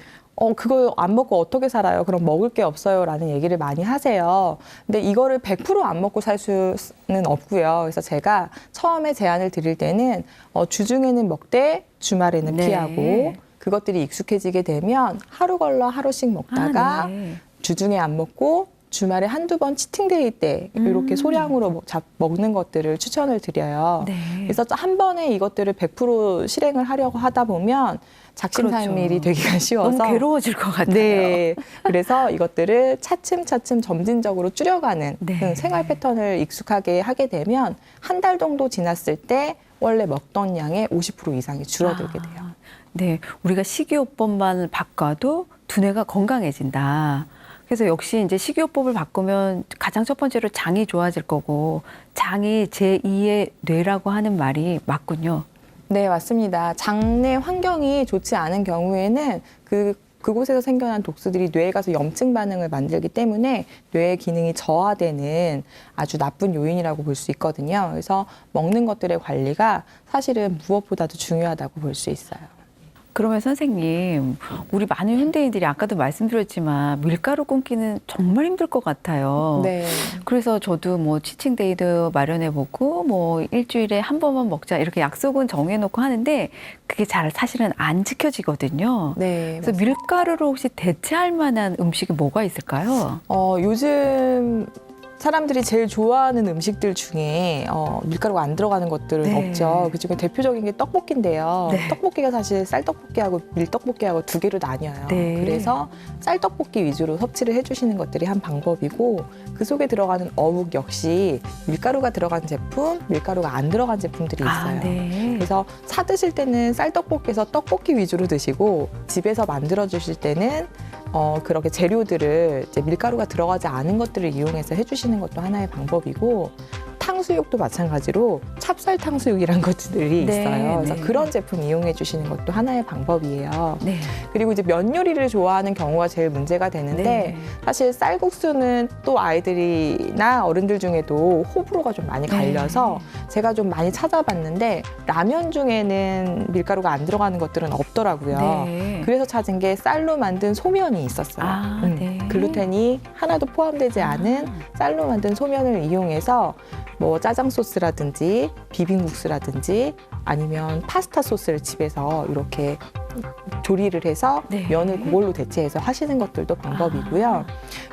그거 안 먹고 어떻게 살아요? 그럼 먹을 게 없어요. 라는 얘기를 많이 하세요. 근데 이거를 100% 안 먹고 살 수는 없고요. 그래서 제가 처음에 제안을 드릴 때는 주중에는 먹되 주말에는 네. 피하고 그것들이 익숙해지게 되면 하루 걸러 하루씩 먹다가 네. 주중에 안 먹고 주말에 한두 번 치팅데이 때 이렇게 소량으로 먹는 것들을 추천을 드려요. 네. 그래서 한 번에 이것들을 100% 실행을 하려고 하다 보면 작심삼일이 그렇죠. 되기가 쉬워서 너무 괴로워질 것 같아요. 네. 그래서 이것들을 차츰차츰 점진적으로 줄여가는 네. 생활 패턴을 익숙하게 하게 되면 한 달 정도 지났을 때 원래 먹던 양의 50% 이상이 줄어들게 돼요. 네, 우리가 식이요법만 바꿔도 두뇌가 건강해진다. 그래서 역시 이제 식이요법을 바꾸면 가장 첫 번째로 장이 좋아질 거고 장이 제2의 뇌라고 하는 말이 맞군요. 네, 맞습니다. 장내 환경이 좋지 않은 경우에는 그곳에서 생겨난 독소들이 뇌에 가서 염증 반응을 만들기 때문에 뇌의 기능이 저하되는 아주 나쁜 요인이라고 볼 수 있거든요. 그래서 먹는 것들의 관리가 사실은 무엇보다도 중요하다고 볼 수 있어요. 그러면 선생님, 우리 많은 현대인들이 아까도 말씀드렸지만 밀가루 끊기는 정말 힘들 것 같아요. 네. 그래서 저도 뭐 치팅데이도 마련해보고 뭐 일주일에 한 번만 먹자 이렇게 약속은 정해놓고 하는데 그게 잘 사실은 안 지켜지거든요. 네. 그래서 밀가루로 혹시 대체할 만한 음식이 뭐가 있을까요? 요즘 사람들이 제일 좋아하는 음식들 중에 밀가루가 안 들어가는 것들은 네. 없죠. 그중에 대표적인 게 떡볶이인데요. 네. 떡볶이가 사실 쌀떡볶이하고 밀떡볶이하고 두 개로 나뉘어요. 네. 그래서 쌀떡볶이 위주로 섭취를 해주시는 것들이 한 방법이고 그 속에 들어가는 어묵 역시 밀가루가 들어간 제품, 밀가루가 안 들어간 제품들이 있어요. 네. 그래서 사 드실 때는 쌀떡볶이에서 떡볶이 위주로 드시고 집에서 만들어 주실 때는 그렇게 재료들을 이제 밀가루가 들어가지 않은 것들을 이용해서 해주시는 것도 하나의 방법이고 탕수육도 마찬가지로 찹쌀 탕수육이란 것들이 네, 있어요. 그래서 네. 그런 제품 이용해 주시는 것도 하나의 방법이에요. 네. 그리고 이제 면 요리를 좋아하는 경우가 제일 문제가 되는데 네. 사실 쌀국수는 또 아이들이나 어른들 중에도 호불호가 좀 많이 갈려서 제가 좀 많이 찾아봤는데 라면 중에는 밀가루가 안 들어가는 것들은 없더라고요. 네. 그래서 찾은 게 쌀로 만든 소면이 있었어요. 네. 글루텐이 하나도 포함되지 않은 쌀로 만든 소면을 이용해서 뭐 짜장 소스라든지 비빔국수라든지 아니면 파스타 소스를 집에서 이렇게 조리를 해서 네. 면을 그걸로 대체해서 하시는 것들도 방법이고요.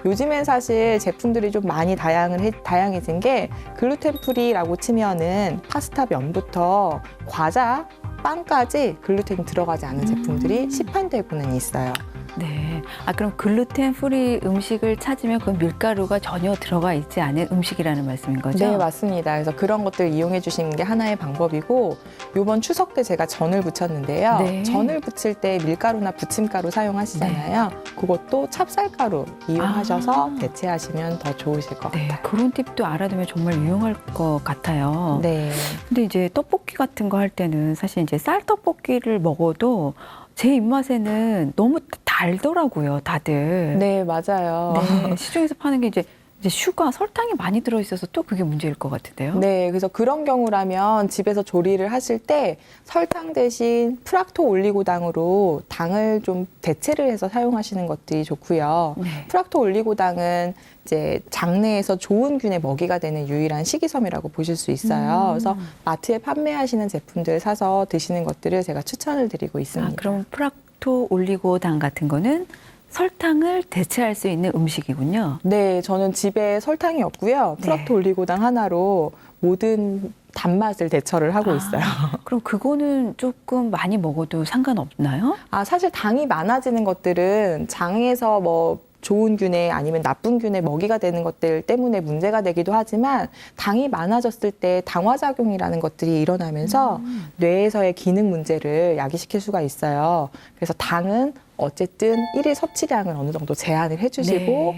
요즘엔 사실 제품들이 좀 많이 다양해진 게 글루텐 프리라고 치면은 파스타 면부터 과자, 빵까지 글루텐이 들어가지 않은 제품들이 시판되고는 있어요. 네. 그럼 글루텐 프리 음식을 찾으면 그 밀가루가 전혀 들어가 있지 않은 음식이라는 말씀인 거죠? 네, 맞습니다. 그래서 그런 것들 이용해 주시는 게 하나의 방법이고 이번 추석 때 제가 전을 부쳤는데요. 네. 전을 부칠 때 밀가루나 부침가루 사용하시잖아요. 그것도 찹쌀가루 이용하셔서 대체하시면 더 좋으실 것 네. 같아요. 그런 팁도 알아두면 정말 유용할 것 같아요. 네. 근데 이제 떡볶이 같은 거 할 때는 사실 이제 쌀떡볶이를 먹어도 제 입맛에는 너무 달더라고요, 다들. 네, 맞아요. 네, 시중에서 파는 게 이제 슈가, 설탕이 많이 들어있어서 또 그게 문제일 것 같은데요. 네, 그래서 그런 경우라면 집에서 조리를 하실 때 설탕 대신 프락토 올리고당으로 당을 좀 대체를 해서 사용하시는 것들이 좋고요. 네. 프락토 올리고당은 이제 장내에서 좋은 균의 먹이가 되는 유일한 식이섬이라고 보실 수 있어요. 그래서 마트에 판매하시는 제품들 사서 드시는 것들을 제가 추천을 드리고 있습니다. 그럼 프락토 올리고당 같은 거는 설탕을 대체할 수 있는 음식이군요. 네, 저는 집에 설탕이 없고요. 프락토 올리고당 하나로 모든 단맛을 대처를 하고 있어요. 그럼 그거는 조금 많이 먹어도 상관없나요? 사실 당이 많아지는 것들은 장에서 뭐 좋은 균에 아니면 나쁜 균에 먹이가 되는 것들 때문에 문제가 되기도 하지만 당이 많아졌을 때 당화작용이라는 것들이 일어나면서 뇌에서의 기능 문제를 야기시킬 수가 있어요. 그래서 당은 어쨌든 일일 섭취량을 어느 정도 제한을 해주시고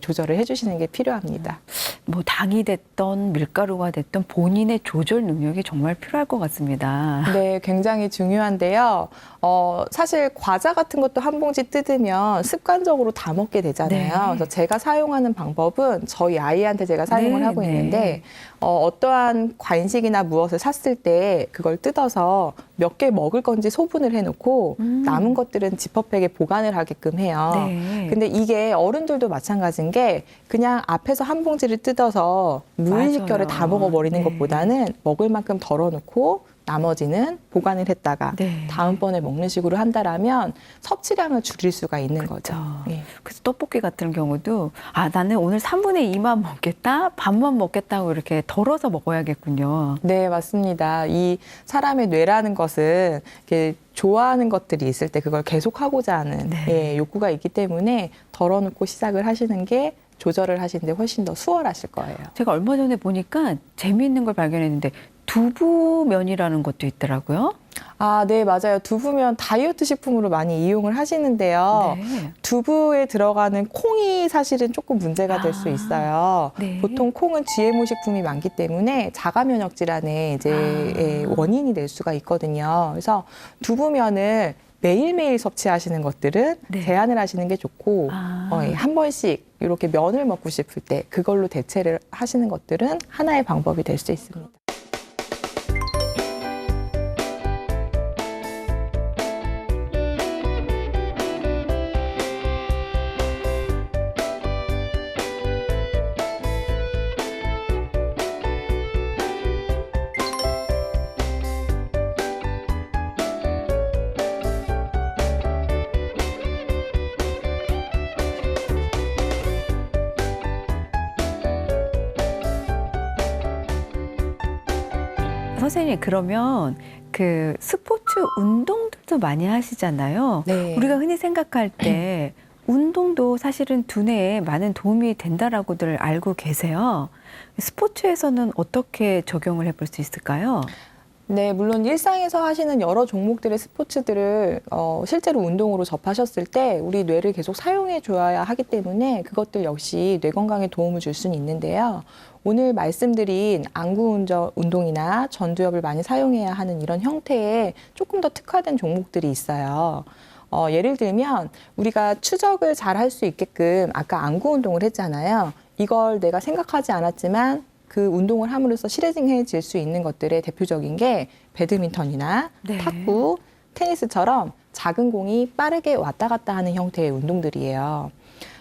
조절을 해주시는 게 필요합니다. 뭐 당이 됐던 밀가루가 됐던 본인의 조절 능력이 정말 필요할 것 같습니다. 네, 굉장히 중요한데요. 사실 과자 같은 것도 한 봉지 뜯으면 습관적으로 다 먹게 되잖아요. 네. 그래서 제가 사용하는 방법은 저희 아이한테 제가 사용을 하고 있는데 어떠한 간식이나 무엇을 샀을 때 그걸 뜯어서 몇 개 먹을 건지 소분을 해놓고 남은 것들은 지퍼백에 보관을 하게끔 해요. 네. 근데 이게 어른들도 마찬가지인 게 그냥 앞에서 한 봉지를 뜯어서 무의식결에 맞아요. 다 먹어버리는 네. 것보다는 먹을 만큼 덜어놓고 나머지는 보관을 했다가 네. 다음번에 먹는 식으로 한다라면 섭취량을 줄일 수가 있는 거죠. 예. 그래서 떡볶이 같은 경우도 나는 오늘 3분의 2만 먹겠다, 반만 먹겠다고 이렇게 덜어서 먹어야겠군요. 네, 맞습니다. 이 사람의 뇌라는 것은 이렇게 좋아하는 것들이 있을 때 그걸 계속하고자 하는 욕구가 있기 때문에 덜어놓고 시작을 하시는 게 조절을 하시는데 훨씬 더 수월하실 거예요. 제가 얼마 전에 보니까 재미있는 걸 발견했는데 두부면이라는 것도 있더라고요. 네, 맞아요. 두부면 다이어트 식품으로 많이 이용을 하시는데요. 네. 두부에 들어가는 콩이 사실은 조금 문제가 될 수 있어요. 네. 보통 콩은 GMO 식품이 많기 때문에 자가 면역 질환의 이제 원인이 될 수가 있거든요. 그래서 두부면을 매일매일 섭취하시는 것들은 제한을 하시는 게 좋고 한 번씩 이렇게 면을 먹고 싶을 때 그걸로 대체를 하시는 것들은 하나의 방법이 될 수 있습니다. 선생님, 그러면 그 스포츠 운동들도 많이 하시잖아요. 네. 우리가 흔히 생각할 때 운동도 사실은 두뇌에 많은 도움이 된다라고들 알고 계세요. 스포츠에서는 어떻게 적용을 해볼 수 있을까요? 네, 물론 일상에서 하시는 여러 종목들의 스포츠들을 실제로 운동으로 접하셨을 때 우리 뇌를 계속 사용해 줘야 하기 때문에 그것들 역시 뇌 건강에 도움을 줄 수는 있는데요. 오늘 말씀드린 안구 운동이나 전두엽을 많이 사용해야 하는 이런 형태의 조금 더 특화된 종목들이 있어요. 예를 들면 우리가 추적을 잘 할 수 있게끔 아까 안구 운동을 했잖아요. 이걸 내가 생각하지 않았지만 그 운동을 함으로써 실행해질 수 있는 것들의 대표적인 게 배드민턴이나 네. 탁구, 테니스처럼 작은 공이 빠르게 왔다 갔다 하는 형태의 운동들이에요.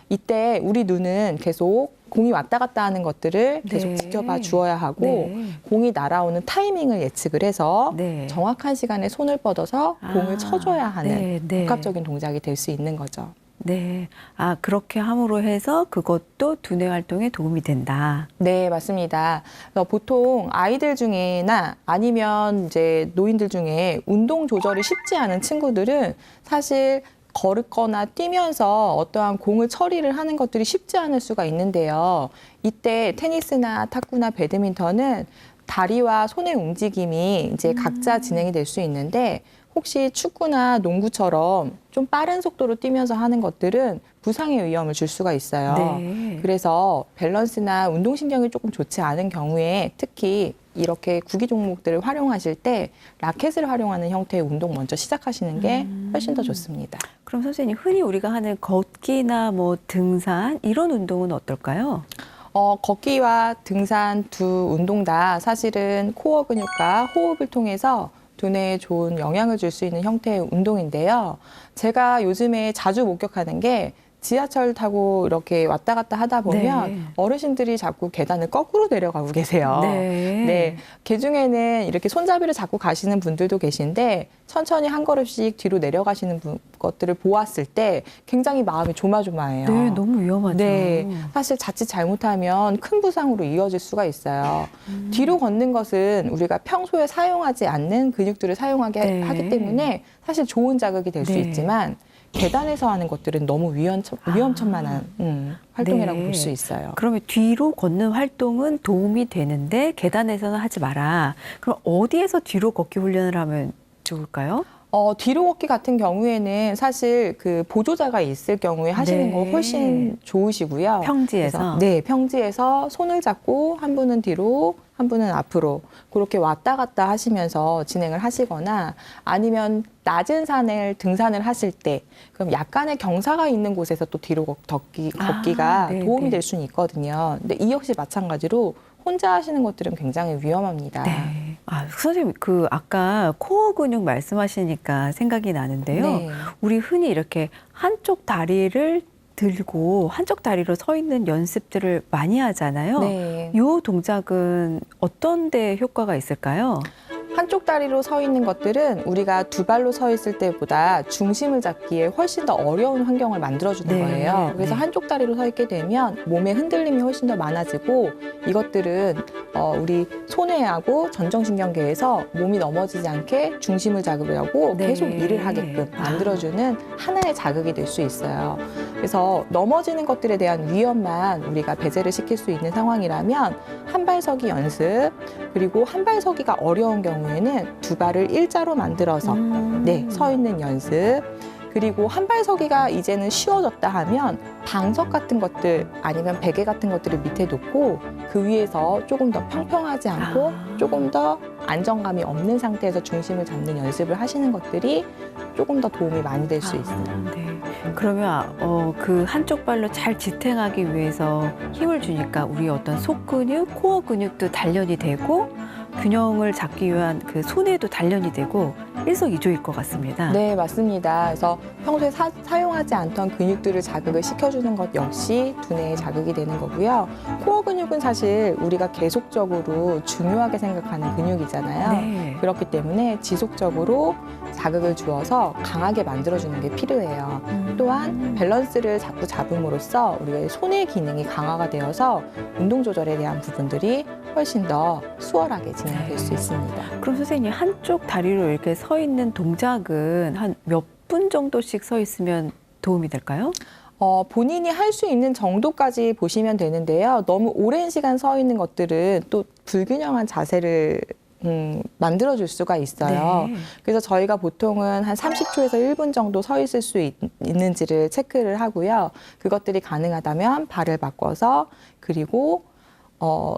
이때 우리 눈은 계속 공이 왔다 갔다 하는 것들을 계속 네. 지켜봐 주어야 하고 네. 공이 날아오는 타이밍을 예측을 해서 네. 정확한 시간에 손을 뻗어서 공을 쳐줘야 하는 네, 네. 복합적인 동작이 될 수 있는 거죠. 네. 아, 그렇게 함으로 해서 그것도 두뇌 활동에 도움이 된다. 네, 맞습니다. 그래서 보통 아이들 중에나 아니면 이제 노인들 중에 운동 조절이 쉽지 않은 친구들은 사실 걸거나 뛰면서 어떠한 공을 처리를 하는 것들이 쉽지 않을 수가 있는데요. 이때 테니스나 탁구나 배드민턴은 다리와 손의 움직임이 이제 각자 진행이 될 수 있는데 혹시 축구나 농구처럼 좀 빠른 속도로 뛰면서 하는 것들은 부상의 위험을 줄 수가 있어요. 네. 그래서 밸런스나 운동신경이 조금 좋지 않은 경우에 특히 이렇게 구기 종목들을 활용하실 때 라켓을 활용하는 형태의 운동 먼저 시작하시는 게 훨씬 더 좋습니다. 그럼 선생님, 흔히 우리가 하는 걷기나 뭐 등산 이런 운동은 어떨까요? 걷기와 등산 두 운동 다 사실은 코어 근육과 호흡을 통해서 두뇌에 좋은 영향을 줄 수 있는 형태의 운동인데요. 제가 요즘에 자주 목격하는 게 지하철 타고 이렇게 왔다 갔다 하다 보면 네. 어르신들이 자꾸 계단을 거꾸로 내려가고 계세요. 네. 그중에는 이렇게 손잡이를 잡고 가시는 분들도 계신데 천천히 한 걸음씩 뒤로 내려가시는 것들을 보았을 때 굉장히 마음이 조마조마해요. 네, 너무 위험하죠. 네, 사실 자칫 잘못하면 큰 부상으로 이어질 수가 있어요. 뒤로 걷는 것은 우리가 평소에 사용하지 않는 근육들을 사용하게 네. 하기 때문에 사실 좋은 자극이 될 수 네. 있지만 계단에서 하는 것들은 너무 위험천만한 활동이라고 네. 볼 수 있어요. 그러면 뒤로 걷는 활동은 도움이 되는데 계단에서는 하지 마라. 그럼 어디에서 뒤로 걷기 훈련을 하면 좋을까요? 뒤로 걷기 같은 경우에는 사실 그 보조자가 있을 경우에 하시는 네. 거 훨씬 좋으시고요. 평지에서? 그래서, 네, 평지에서 손을 잡고 한 분은 뒤로, 한 분은 앞으로 그렇게 왔다 갔다 하시면서 진행을 하시거나 아니면 낮은 산을 등산을 하실 때 그럼 약간의 경사가 있는 곳에서 또 뒤로 걷기가 네, 도움이 네. 될 수는 있거든요. 근데 이 역시 마찬가지로 혼자 하시는 것들은 굉장히 위험합니다. 네. 아, 선생님, 그 아까 코어 근육 말씀하시니까 생각이 나는데요. 네. 우리 흔히 이렇게 한쪽 다리를 들고 한쪽 다리로 서 있는 연습들을 많이 하잖아요. 네. 이 동작은 어떤 데 효과가 있을까요? 한쪽 다리로 서 있는 것들은 우리가 두 발로 서 있을 때보다 중심을 잡기에 훨씬 더 어려운 환경을 만들어주는 네, 거예요. 그래서 네. 한쪽 다리로 서 있게 되면 몸의 흔들림이 훨씬 더 많아지고 이것들은 우리 손해하고 전정신경계에서 몸이 넘어지지 않게 중심을 잡으려고 네. 계속 일을 하게끔 만들어주는 하나의 자극이 될 수 있어요. 그래서 넘어지는 것들에 대한 위험만 우리가 배제를 시킬 수 있는 상황이라면 한 발 서기 연습 그리고 한 발 서기가 어려운 경우에는 두 발을 일자로 만들어서 네, 서 있는 연습. 그리고 한 발 서기가 이제는 쉬워졌다 하면 방석 같은 것들 아니면 베개 같은 것들을 밑에 놓고 그 위에서 조금 더 평평하지 않고 조금 더 안정감이 없는 상태에서 중심을 잡는 연습을 하시는 것들이 조금 더 도움이 많이 될 수 있어요. 네. 그러면 그 한쪽 발로 잘 지탱하기 위해서 힘을 주니까 우리 어떤 속 근육, 코어 근육도 단련이 되고 균형을 잡기 위한 그 손에도 단련이 되고 일석이조일 것 같습니다. 네, 맞습니다. 그래서 평소에 사용하지 않던 근육들을 자극을 시켜주는 것 역시 두뇌에 자극이 되는 거고요. 코어 근육은 사실 우리가 계속적으로 중요하게 생각하는 근육이잖아요. 네. 그렇기 때문에 지속적으로 자극을 주어서 강하게 만들어주는 게 필요해요. 또한 밸런스를 자꾸 잡음으로써 우리의 손의 기능이 강화가 되어서 운동 조절에 대한 부분들이 훨씬 더 수월하게 진행될 수 있습니다. 그럼 선생님 한쪽 다리로 이렇게 서 있는 동작은 한 몇 분 정도씩 서 있으면 도움이 될까요? 본인이 할 수 있는 정도까지 보시면 되는데요. 너무 오랜 시간 서 있는 것들은 또 불균형한 자세를 만들어줄 수가 있어요. 네. 그래서 저희가 보통은 한 30초에서 1분 정도 서 있을 수 있는지를 체크를 하고요. 그것들이 가능하다면 발을 바꿔서 그리고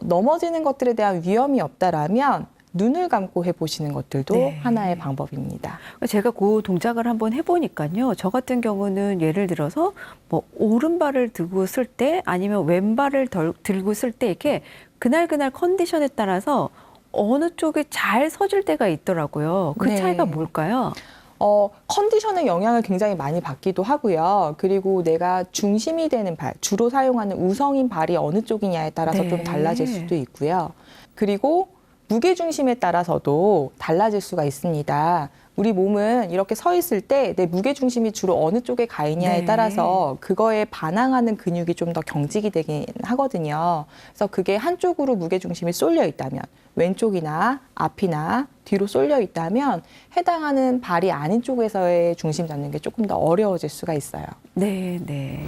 넘어지는 것들에 대한 위험이 없다라면 눈을 감고 해보시는 것들도 네. 하나의 방법입니다. 제가 그 동작을 한번 해보니까요. 저 같은 경우는 예를 들어서 뭐 오른발을 들고 쓸 때 아니면 왼발을 들고 쓸 때 이렇게 그날 컨디션에 따라서 어느 쪽에 잘 서질 때가 있더라고요. 그 네. 차이가 뭘까요? 컨디션의 영향을 굉장히 많이 받기도 하고요. 그리고 내가 중심이 되는 발, 주로 사용하는 우성인 발이 어느 쪽이냐에 따라서 네. 좀 달라질 수도 있고요. 그리고 무게 중심에 따라서도 달라질 수가 있습니다. 우리 몸은 이렇게 서 있을 때 내 무게 중심이 주로 어느 쪽에 가 있냐에 네. 따라서 그거에 반항하는 근육이 좀 더 경직이 되긴 하거든요. 그래서 그게 한쪽으로 무게 중심이 쏠려 있다면 왼쪽이나 앞이나 뒤로 쏠려 있다면 해당하는 발이 아닌 쪽에서의 중심 잡는 게 조금 더 어려워질 수가 있어요. 네, 네.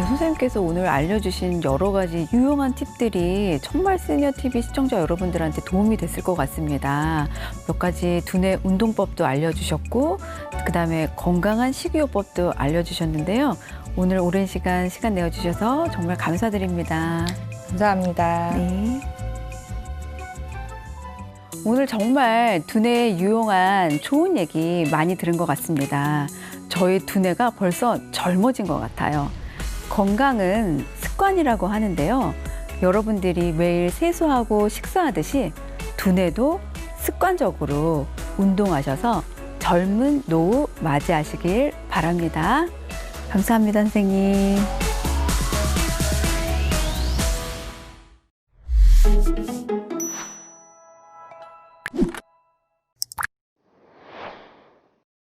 선생님께서 오늘 알려주신 여러 가지 유용한 팁들이 정말 시니어 TV 시청자 여러분들한테 도움이 됐을 것 같습니다. 몇 가지 두뇌 운동법도 알려주셨고 그다음에 건강한 식이요법도 알려주셨는데요. 오늘 오랜 시간 내어주셔서 정말 감사드립니다. 감사합니다. 네. 오늘 정말 두뇌에 유용한 좋은 얘기 많이 들은 것 같습니다. 저희 두뇌가 벌써 젊어진 것 같아요. 건강은 습관이라고 하는데요. 여러분들이 매일 세수하고 식사하듯이 두뇌도 습관적으로 운동하셔서 젊은 노후 맞이하시길 바랍니다. 감사합니다, 선생님.